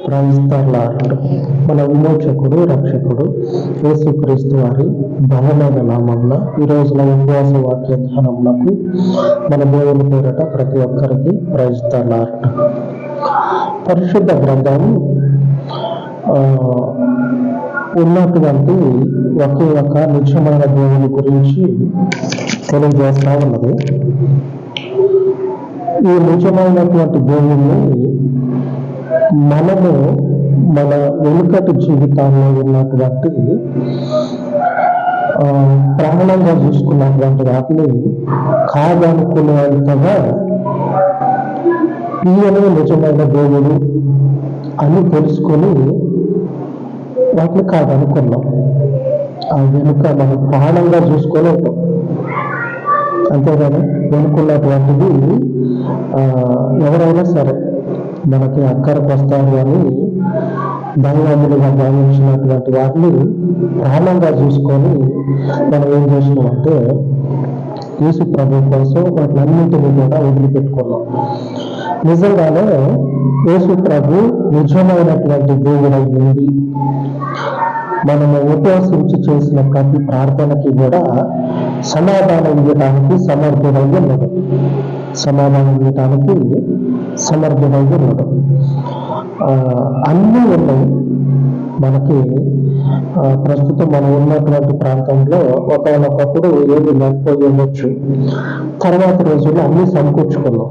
క్రైస్తవులారు మన విమోచకుడు రక్షకుడు యేసుక్రీస్తు వారి బలమైన నామంలో ఈ రోజున ఉపవాస వాక్య ధ్యానములకు మన దేవుని పేరట ప్రతి ఒక్కరికి క్రైస్తవులారు పరిశుద్ధ గ్రంథం ఉన్నటువంటి ఒకే ఒక నిజమైన దేవుని గురించి తెలియజేస్తా ఉన్నది. ఈ నిజమైనటువంటి దేవుని మనము మన వెనుకటి జీవితాల్లో ఉన్నటువంటి ప్రాణంగా చూసుకున్నటువంటి వాటిని కాదనుకునేంతగా ఈయనే నిజమైన దేవుడు అని తెలుసుకొని వాటిని కాదనుకున్నాం. ఆ వెనుక మనం ప్రాణంగా చూసుకొని ఉంటాం. అంతేగాని వెనుకున్నటువంటిది ఎవరైనా సరే మనకి అక్కడికి వస్తారు అని దైవములుగా భావించినటువంటి వారిని ప్రాణంగా చూసుకొని మనం ఏం చేసినామంటే యేసు ప్రభు కోసం వాటిని అన్నింటినీ కూడా వదిలిపెట్టుకున్నాం. నిజంగానే యేసు ప్రభు నిజమైనటువంటి దేవుడై ఉంది. మనము ఉపవాసించి చేసిన ప్రతి ప్రార్థనకి కూడా సమాధానం ఇవ్వడానికి సమర్థుడై ఉన్నాడు. సమాధానం ఇవ్వడానికి సమర్థుడై ఉన్నాడు. అన్నీ ఉన్నాయి మనకి. ప్రస్తుతం మనం ఉన్నటువంటి ప్రాంతంలో ఒకనొకప్పుడు ఏది లేకపోయి ఉండొచ్చు. తర్వాత రోజుల్లో అన్నీ సమకూర్చుకున్నాం.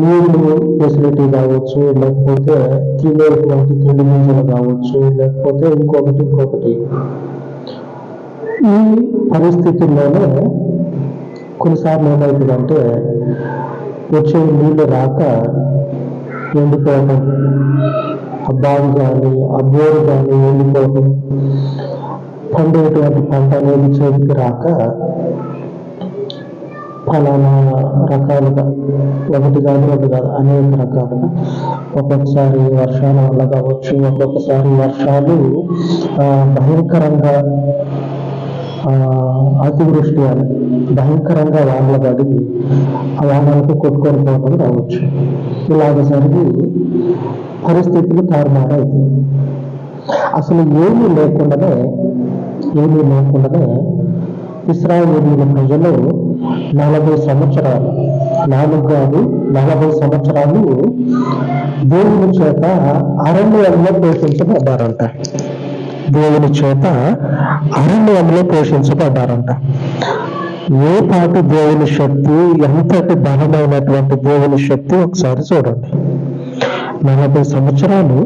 నీళ్ళు ఫెసిలిటీ కావచ్చు, లేకపోతే తినేటువంటి తిండి గింజలు కావచ్చు, లేకపోతే ఇంకొకటి. ఈ పరిస్థితుల్లోనే కొన్నిసార్లు ఏమవుతుందంటే వచ్చే నీళ్ళు రాక ఎండిపోవడం, ఆ బావి కానీ ఆ బోరు కానీ ఎండిపోవడం, పండేటువంటి పంట అనేది చేతికి రాక ఫలానా రకాలుగా ఒకటి కాదు అనేక రకాలుగా ఒక్కొక్కసారి వర్షాల వల్ల కావచ్చు, ఒక్కొక్కసారి వర్షాలు భయంకరంగా అతివృష్టి అని భయంకరంగా వానలు పడి ఆ వానలకు కొట్టుకొని పోవడం రావచ్చు. ఇలాగ జరిగి పరిస్థితులు తారుమారైతాయి. అసలు ఏమీ లేకుండానే ఇశ్రాయేలీయుల ప్రజలు 40 సంవత్సరాలు 40 సంవత్సరాలు దేవుని చేత అరణ్యంలో పోషించబడ్డారంట. ఏ పాటు దేవుని శక్తి, ఎంతటి బలమైనటువంటి దేవుని శక్తి ఒకసారి చూడండి. 40 సంవత్సరాలు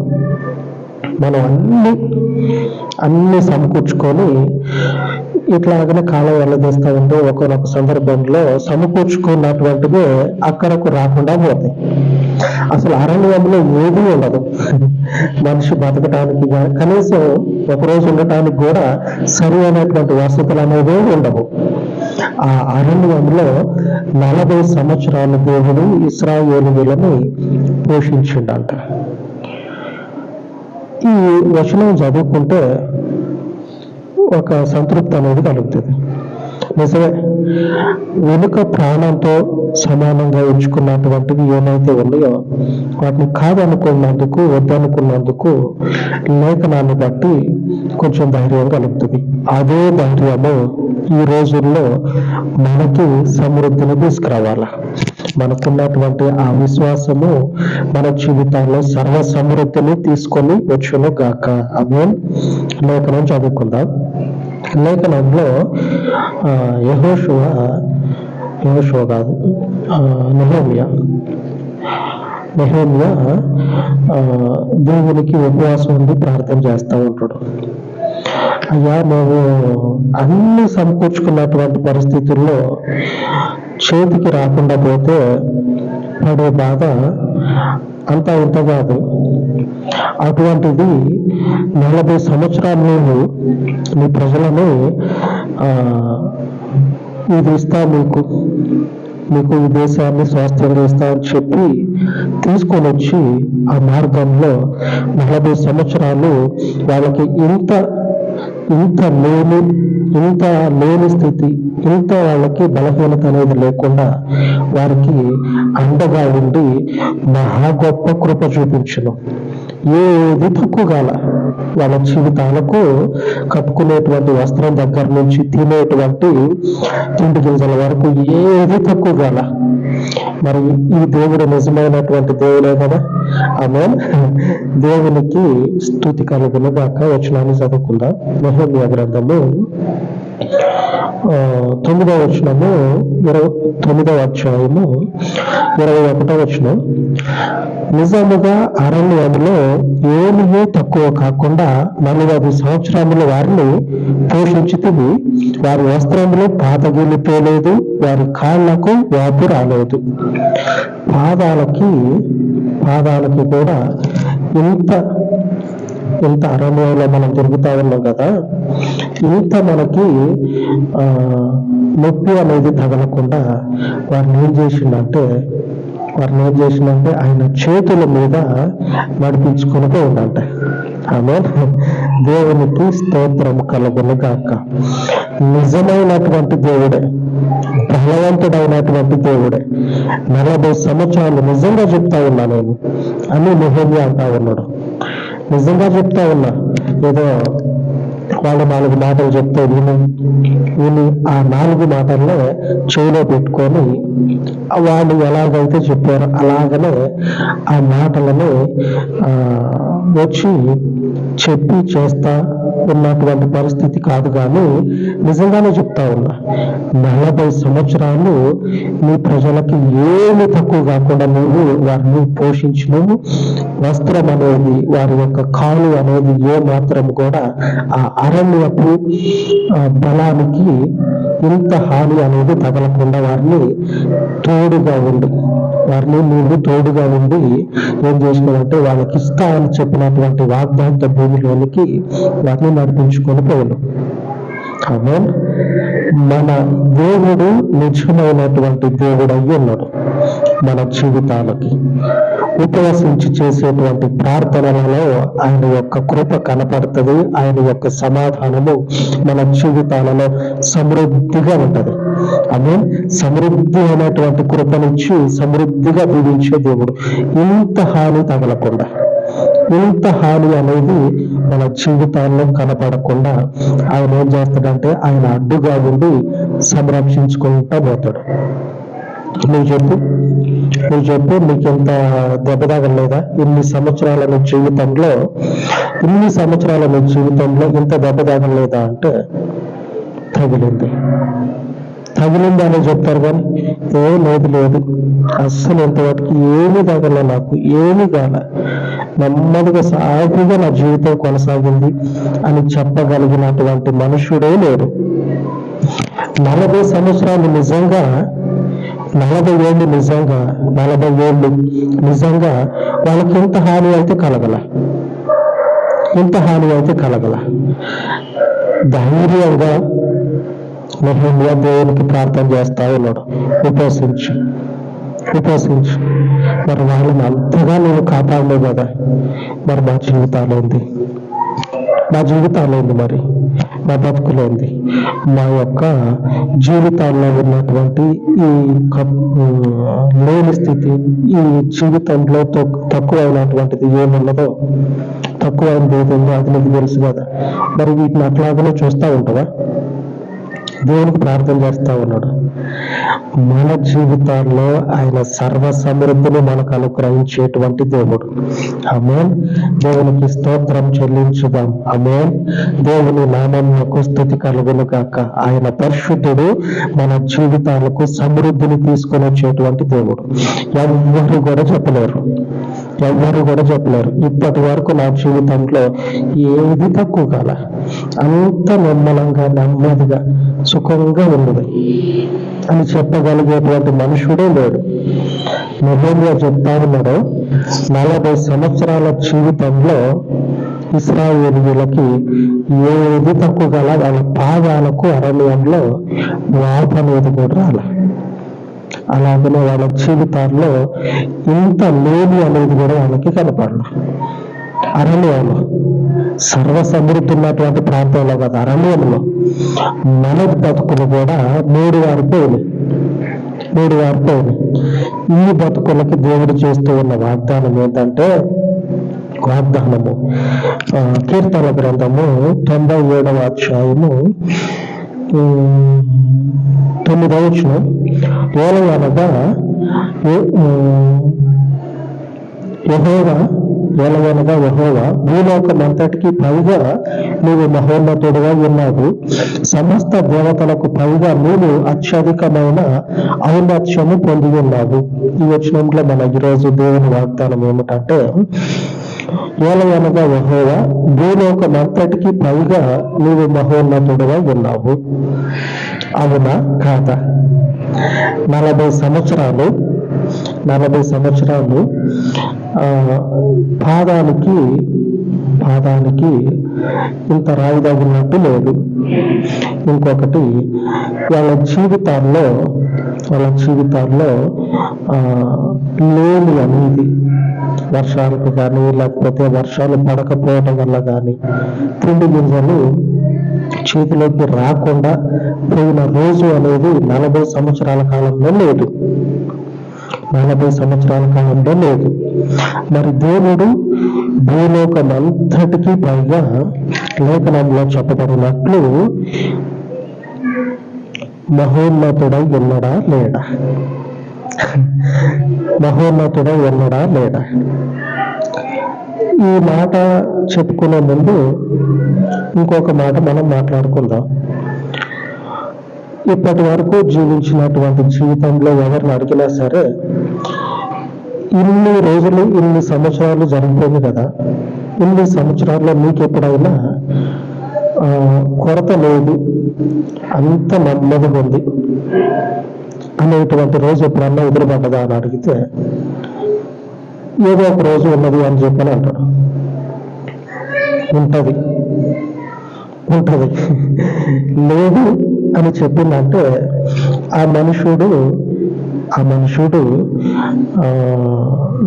మనం అన్ని సమకూర్చుకొని ఇట్లాగనే కాలం వెళ్ళదీస్తా ఉంటే ఒకనొక సందర్భంలో సమకూర్చుకున్నటువంటిది అక్కడకు రాకుండా పోతాయి. అసలు అరణ్యంలో ఏదీ ఉండదు. మనిషి బతకటానికి కనీసం ఒకరోజు ఉండటానికి కూడా సరి అయినటువంటి వసతులు అనేవి ఉండవు. ఆ అరణ్యంలో 40 సంవత్సరాల దేవుడు ఇశ్రాయేలీయులను పోషించిండంట. ఈ వచనం చదువుకుంటే ఒక సంతృప్తి అనేది కలుగుతుంది. నిజమే, వెనుక ప్రాణంతో సమానంగా ఎంచుకున్నటువంటివి ఏమైతే ఉన్నాయో వాటిని కాదనుకున్నందుకు, వద్దనుకున్నందుకు లేఖనాన్ని బట్టి కొంచెం ధైర్యం కలుగుతుంది. అదే ధైర్యము ఈ రోజుల్లో మనకి సమృద్ధిని తీసుకురావాలా. మనకున్నటువంటి ఆ విశ్వాసము మన జీవితాల్లో సర్వ సమృద్ధిని తీసుకొని వచ్చును గాక. ఆమేన్. లేఖనం చదువుకుందాం. లేఖనంలో యెహోషువ కాదు, నెహెమ్యా దేవునికి ఉపవాసం ఉండి ప్రార్థన చేస్తూ ఉంటాడు. అయ్యా, మేము అన్ని సమకూర్చుకున్నటువంటి పరిస్థితుల్లో చేతికి రాకుండా పోతే పడే బాధ అంతా ఇంత కాదు. అటువంటిది 40 సంవత్సరాలు నేను నీ ప్రజలను ఇది ఇస్తా, మీకు ఈ దేశాన్ని స్వాస్థ్యంగా ఇస్తా అని చెప్పి తీసుకొని వచ్చి ఆ మార్గంలో 40 సంవత్సరాలు వాళ్ళకి ఇంత ఇంత లేని స్థితి, ఇంత వాళ్ళకి బలహీనత అనేది లేకుండా వారికి అండగా ఉండి మహా గొప్ప కృప చూపించును. ఏది తక్కువ కాల వాళ్ళ జీవితాలకు కట్టుకునేటువంటి వస్త్రం దగ్గర నుంచి తినేటువంటి తిండి గింజల వరకు ఏది తక్కువ కాల. మరి ఈ దేవుడు నిజమైనటువంటి దేవుడే కదా. ఆమె దేవునికి స్తుతి కలుగును గాక. వచనాన్ని చదువుకుందాం. నెహెమ్యా గ్రంథము 9వ వచనము 9వ అధ్యాయము 21వ వచనం. నిజముగా అరణ్యంలో ఏమీ తక్కువ కాకుండా 40 సంవత్సరములు వారిని పోషించితివి. వారి వస్త్రములు పాతగిలిపోలేదు, వారి కాళ్లకు వాపు రాలేదు. పాదాలకి కూడా ఇంత అరణ్యంలో మనం తిరుగుతా ఉన్నాం కదా, ఇంత మనకి నొప్పి అనేది తగలకుండా వారిని ఏం చేసిందంటే ఆయన చేతుల మీద నడిపించుకొని పోయిందంట. ఆమె దేవునికి స్తోత్రం కలుగును గాక. నిజమైనటువంటి దేవుడే, బలవంతుడైనటువంటి దేవుడే. 40 సంవత్సరాలు నిజంగా చెప్తా ఉన్నా నేను అని నెహెమ్యా అంటా ఉన్నాడు. నిజంగా చెప్తా ఉన్నా, ఏదో వాళ్ళు 4 మాటలు చెప్తే విని ఆ 4 మాటల్లో చెవిలో పెట్టుకొని వాళ్ళు ఎలాగైతే చెప్పారో అలాగనే ఆ మాటలను వచ్చి చెప్పి చేస్తా ఉన్నటువంటి పరిస్థితి కాదు. కానీ నిజంగానే చెప్తా ఉన్నా, 40 సంవత్సరాలు నీ ప్రజలకి ఏమి తక్కువ కాకుండా నువ్వు వారిని పోషించినవు. వస్త్రం అనేది, వారి యొక్క కాలు అనేది ఏ మాత్రం కూడా ఆ అరణ్యపు బలానికి ఇంత హాని అనేది తగలకుండా వారిని నువ్వు తోడుగా ఉండి ఏం చేసినావంటే వాళ్ళకి ఇస్తా అని చెప్పినటువంటి వాగ్దాంత భూమిలోనికి వారిని నడిపించుకొని పోయాను. ఆమేన్. మన దేవుడు నిజమైనటువంటి దేవుడు అయి ఉన్నాడు. మన జీవితాలకి ఉపవసించి చేసేటువంటి ప్రార్థనలలో ఆయన యొక్క కృప కనపడుతుంది. ఆయన యొక్క సమాధానము మన జీవితాలలో సమృద్ధిగా ఉంటది. ఆమె సమృద్ధి అయినటువంటి కృపనిచ్చి సమృద్ధిగా దీవించే దేవుడు. ఇంత హాని తగలకుండా, ఇంత హాని అనేది మన జీవితాల్లో కనపడకుండా ఆయన ఏం చేస్తాడంటే ఆయన అడ్డుగా ఉండి సంరక్షించుకుంటా పోతాడు. నువ్వు చెప్పు నీకెంత దెబ్బ తగలేదా? ఇన్ని సంవత్సరాల నీ జీవితంలో ఇంత దెబ్బ తగలేదా అంటే తగిలింది అని చెప్తారు. కానీ లేదు అస్సలు ఇంతవరకు ఏమి తగల, నాకు ఏమి కాల, నెమ్మదిగా సాగుగా నా జీవితం కొనసాగింది అని చెప్పగలిగినటువంటి మనుషుడే లేడు. 40 సంవత్సరాలు నిజంగా, 40 ఏళ్ళు నిజంగా వాళ్ళకి ఇంత హాని అయితే కలగల. ధైర్యంగా నెహెమ్యా దేవునికి ప్రార్థన చేస్తా ఉన్నాడు. ఉపవసించు. మరి వాళ్ళని అంతగా నేను కాపాడలేదు కదా. మరి మా జీవితాలేంది, మరి మా బతుకులేంది, మా యొక్క జీవితాల్లో ఉన్నటువంటి ఈ లేని స్థితి, ఈ జీవితంలో తక్కువైనటువంటిది ఏమున్నదో, తక్కువైనది ఏదో అది నీకు తెలుసు కదా. మరి వీటిని అట్లాగనే చూస్తూ ఉంటావా? దేవునికి ప్రార్థన చేస్తా ఉన్నాడు. మన జీవితాల్లో ఆయన సర్వ సమృద్ధిని మనకు అనుగ్రహించేటువంటి దేవుడు. ఆమేన్. దేవునికి స్తోత్రం చెల్లించుదాం. ఆమేన్. దేవుని నామమునకు స్తుతి కలుగును గాక. ఆయన పరిశుద్ధుడు, మన జీవితాలకు సమృద్ధిని తీసుకొని వచ్చేటువంటి దేవుడు. ఎవ్వరు కూడా చెప్పలేరు. ఇప్పటి వరకు నా జీవితంలో ఏది తక్కువ కాల, అంత నిమ్మలంగా, నెమ్మదిగా, సుఖంగా ఉండదు అని చెప్పగలిగేటువంటి మనుషుడే లేడు. నెహెమ్యా చెప్తా ఉన్నాడు, 40 సంవత్సరాల జీవితంలో ఇశ్రాయేలీయులకి ఏది తక్కువ గల, వాళ్ళ పాదాలకు అరణ్యంలో వాపు అనేది కూడా రాల. అలాగనే వాళ్ళ జీవితాల్లో ఇంత లేని అనేది కూడా వాళ్ళకి కనపడదు. అరణ్యంలో, సర్వ సమృద్ధి ఉన్నటువంటి ప్రాంతంలో కదా, అరణ్యంలో మన బతుకులు కూడా మూడు వారిపోయినాయి. ఈ బతుకులకి దేవుడు చేస్తూ ఉన్న వాగ్దానం ఏంటంటే, వాగ్దానము కీర్తన గ్రంథము 97వ అధ్యాయము 9వ వచనం, ఏలయనగా యెహోవా భూలోకమంతటికి పైగా నీవు మహోన్నతుడుగా ఉన్నావు, సమస్త దేవతలకు పైగా నీవు అత్యధికమైన ఔన్నత్యము పొంది ఉన్నావు. ఈ వచనంలో మన ఈరోజు దేవుని వాగ్దానం ఏమిటంటే, ఏలయనగా యెహోవా భూలోకమంతటికి పైగా నీవు మహోన్నతుడుగా ఉన్నావు. అవునా కాదా? 40 సంవత్సరాలు పాదానికి ఇంత రాయి తగినట్టు లేదు. ఇంకొకటి, వాళ్ళ జీవితాల్లో లేని అనేది, వర్షాలకు కానీ లేకపోతే వర్షాలు పడకపోవడం వల్ల కానీ తిండి గింజలు చేతిలోకి రాకుండా పోయిన రోజు అనేది 40 సంవత్సరాల కాలంలో లేదు. మరి దేవుడు భూలోకమంతటికి పైగా లేఖనంలో చెప్పబడినట్లు మహోన్నతుడై ఉన్నాడా లేడా? ఈ మాట చెప్పుకునే ముందు ఇంకొక మాట మనం మాట్లాడుకుందాం. ఇప్పటి వరకు జీవించినటువంటి జీవితంలో ఎవరిని అడిగినా సరే, ఇన్ని రోజులు, ఇన్ని సంవత్సరాలు జరిగిపోయింది కదా, ఇన్ని సంవత్సరాల్లో మీకు ఎప్పుడైనా కొరత లేదు, అంత నెమ్మదిగా ఉంది అనేటువంటి రోజు ఎప్పుడన్నా ఎదురుపడ్డదా అని అడిగితే, ఏదో ఒక రోజు ఉన్నది అని చెప్పని అంటాడు. ఉంటది లేదు అని చెప్పిందంటే ఆ మనుషుడు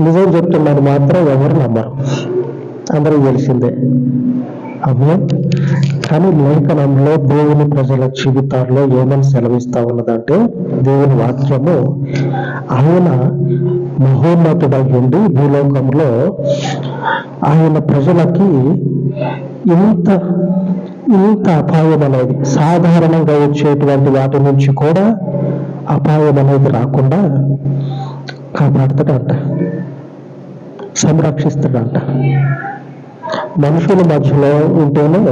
నిజం చెప్తున్నాడు మాత్రం ఎవరు నమ్మరు, అందరూ తెలిసిందే. అదే కానీ లేఖనంలో దేవుని ప్రజల జీవితాల్లో ఏమని సెలవిస్తా ఉన్నదంటే, దేవుని వాక్యము ఆయన మహోన్నతుడై ఉండి భూలోకంలో ఆయన ప్రజలకి ఇంత అపాయం అనేది, సాధారణంగా వచ్చేటువంటి వాటి నుంచి కూడా అపాయం అనేది రాకుండా కాపాడుతాడంట, సంరక్షిస్తాడంట. మనుషుల మధ్యలో ఉంటేనే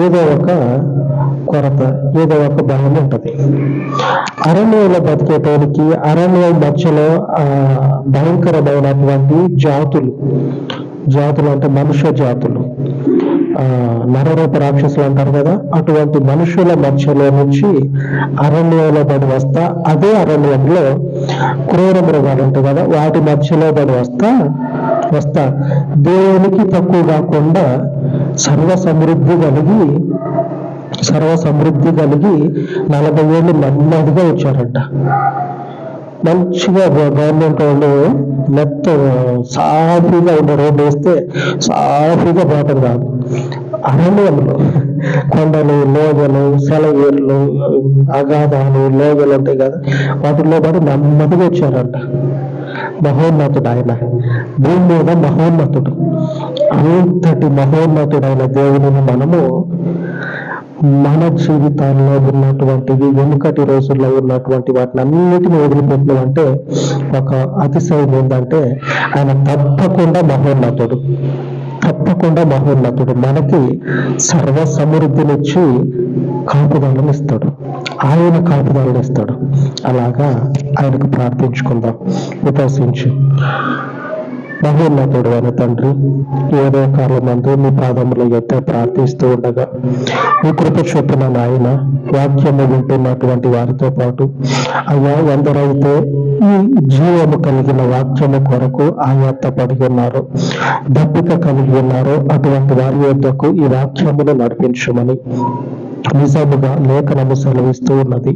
ఏదో ఒక కొరత, ఏదో ఒక భయం ఉంటుంది. అరణ్యంలో బతికేటోనికి అరణ్యం మధ్యలో భయంకరమైనటువంటి జాతులు అంటే మనుష్య జాతులు, నరరూప రాక్షసులు అంటారు కదా, అటువంటి మనుషుల మధ్యలో నుంచి అరణ్యంలో పడి వస్తా, అదే అరణ్యంలో క్రూర మృగాలు ఉంటాయి కదా, వాటి మధ్యలో పడి వస్తా దేవునికి తక్కువ కాకుండా సర్వ సమృద్ధి కలిగి 40 ఏళ్ళు నెమ్మదిగా వచ్చారంట. మంచిగా గవర్నమెంట్ వాళ్ళు మొత్తం సాఫీగా ఉన్న రోడ్డు వేస్తే సాఫీగా పోవటం కాదు, అరణ్యంలో కొండలు, లోగలు, సెలయేర్లు, అగాధాలు, లోగలు ఉంటాయి కదా, వాటిల్లో పాటు నెమ్మదిగా వచ్చారంట. మహోన్నతుడు ఆయన, భూమి మీద మహోన్నతుడు. అంతటి మహోన్నతుడైన దేవుని మనము మన జీవితాల్లో ఉన్నటువంటివి, వెనుకటి రోజుల్లో ఉన్నటువంటి వాటిని అన్నిటిని వదిలిపెట్టడం అంటే ఒక అతిశయం ఏంటంటే, ఆయన తప్పకుండా మహోన్నతుడు. మనకి సర్వ సమృద్ధినిచ్చి కాపుదలను ఇస్తాడు, ఆయన కాపుదలను ఇస్తాడు. అలాగా ఆయనకు ప్రార్థించుకుందాం, ఉపాసించి. మహోన్నతుడు అయిన తండ్రి, ఏదో కాలమందు మీ పాదముల యొక్క ప్రార్థిస్తూ ఉండగా మీ కృప చొప్పున నాయన వాక్యము వింటున్నటువంటి వారితో పాటు అయ్యా ఎందరైతే ఈ జీవము కలిగిన వాక్యము కొరకు ఆయాత్తపడి ఉన్నారో, దప్పిక కలిగి ఉన్నారో, అటువంటి వారి యొద్దకు ఈ వాక్యమును నడిపించమని నిజముగా లేఖనము సెలవిస్తూ ఉన్నది.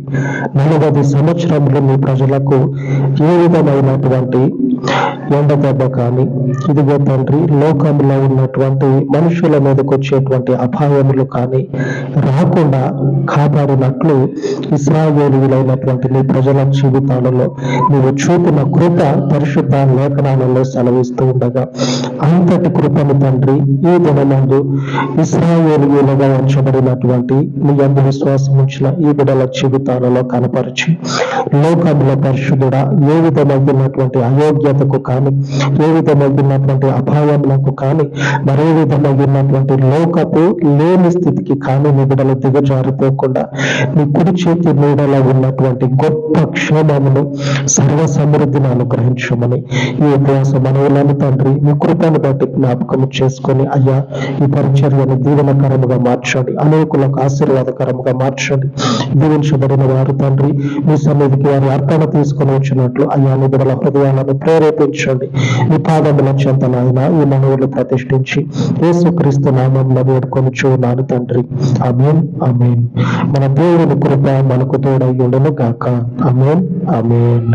40 సంవత్సరములు మీ ప్రజలకు ఏ విధమైనటువంటి ఎండ దెబ్బ కానీ, కానీ ఇదిగో తండ్రి లోకంలో ఉన్నటువంటి మనుషుల మీదకి వచ్చేటువంటి అపాయములు కానీ రాకుండా కాపాడినట్లు ఇశ్రాయేలీయులైనటువంటి నీ ప్రజల జీవితాలలో నీవు చూపిన కృప పరిశుద్ధ లేఖనాలలో సెలవిస్తూ ఉండగా అంతటి కృపను తండ్రి ఈ దినమందు ఇశ్రాయేలీయులుగా ఉంచబడినటువంటి నీ యందు విశ్వాసం ఉంచిన ఈ బిడ్డల జీవితాలలో కనపరిచి లోకంలో పరిశుద్ధుడా ఏ విధమైనటువంటి అయోగ్యతకు కానీ ఏ విధమైనటువంటి అపాయములకు కానీ మరే విధమైనటువంటి లోకపు లేని స్థితికి కానీ నీ బిడ్డలు దిగజారిపోకుండా నీ కుడి చేతి నీడలో ఉన్నటువంటి గొప్ప క్షేమమును సర్వ సమృద్ధిని అనుగ్రహించమని ఈ ఉపవాస మనవులను తండ్రి మీ కృపను బట్టి జ్ఞాపకం చేసుకొని అయ్యా ఈ పరిచర్యను దీవెనకరముగా మార్చండి, అనేకులకు ఆశీర్వాదకరముగా మార్చండి. దీవించబడిన వారు తండ్రి మీ సన్నిధికి వారి అర్పణ తీసుకొని వచ్చినట్లు అయ్యా నీ బిడ్డల హృదయాలను ప్రేరేపించండి. నీ పాదముల చెంత నాయన ఈ మనవులు ప్రతిష్ఠించి యేసుక్రీస్తు నామములో వేడుకొని చూన్నాను తండ్రి. ఆమేన్ ఆమేన్. మన దేవుని కృప మనకు తోడై ఉండును గాక. ఆమేన్ ఆమేన్.